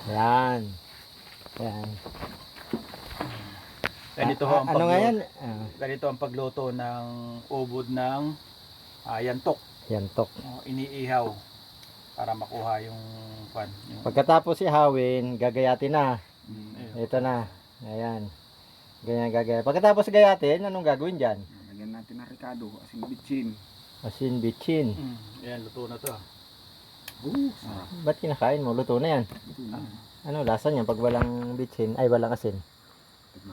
Yan. Yan. Ganito ho ang Ano nga yan? ganito ang pagluto ng ubod ng yantok. Yantok. Iniihaw para makuha yung pan. Pagkatapos ihawin, gagayatin na. Ayun. Ito na. Ayan. Ganyan gagayatin. Pagkatapos gayatin, anong gagawin dyan? Lagyan natin ng ricado, asing bitchin. Asin, bitchin. Ayan, luto na to. Sarap. Ba't kinakain mo? Luto na yan. Ano lasa niya pag walang bitchin? Ay, walang asin.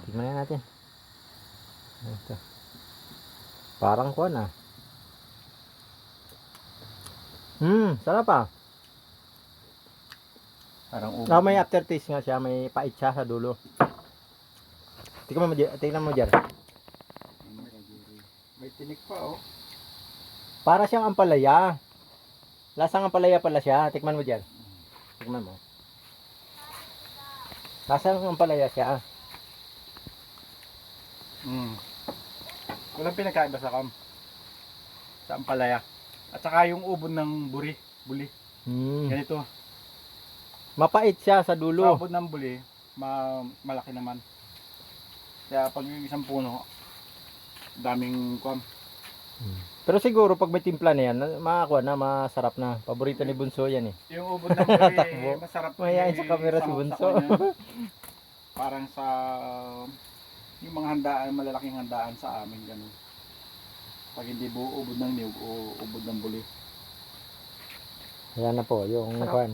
Tignan na natin. Ito. Parang kuwan ah. Sarap ah. Parang ubod. May aftertaste nga siya, may pait siya sa dulo. Tingnan mo dyan. May tinik pa oh. Para siyang ampalaya. Lasang ampalaya pala siya. Tikman mo dyan. Tikman mo. Lasang ampalaya siya. Walang pinagkaiba sa sa ampalaya. At saka yung ubod ng buli. Ganito. Mapait siya sa Sa dulo. ubod ng buli, malaki naman. Kaya pag yung isang puno, daming Pero siguro pag may timpla na yan, makakuha na, masarap na. Paborito ni Bunso yan eh. Yung ubod ng buli, Takbo. masarap. Mayayain sa camera si sahog sa Bunso. kanya. Parang sa yung mga handaan, malalaking handaan sa amin ganun. Pag hindi buo ubod ng niyog o ubod ng buli. Ayan na po, yung kuwan.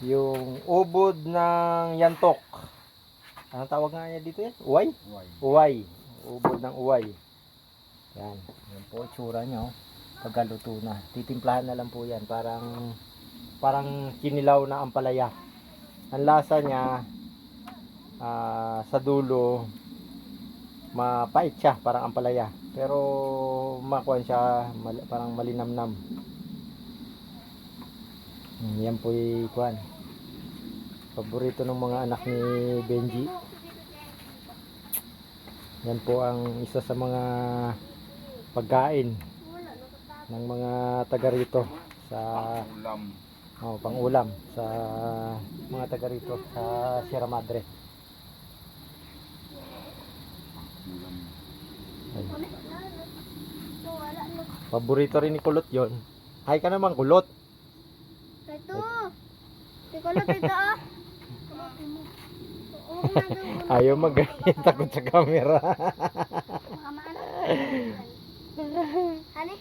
Yung ubod ng yantok. Ano tawag nga niya dito yan? Uway? Uway. Ubod ng uway. Yan. Yan po, itsura niya. Oh. Pagkaluto na. Titimplahan na lang po yan. Parang kinilaw na ampalaya. Ang lasa niya, sa dulo, mapait siya. Parang ampalaya. Pero, makuha siya, parang malinamnam. Yan po yung kuwan. Paborito ng mga anak ni Benji. Yan po ang isa sa mga pagkain ng mga taga rito sa pang-ulam sa mga taga rito sa Sierra Madre. Paborito rin ni Kulot yon. Hay ka naman Kulot. Ito. Kulot ito ah. Ayaw mag-ganyan, takot sa camera. Hani?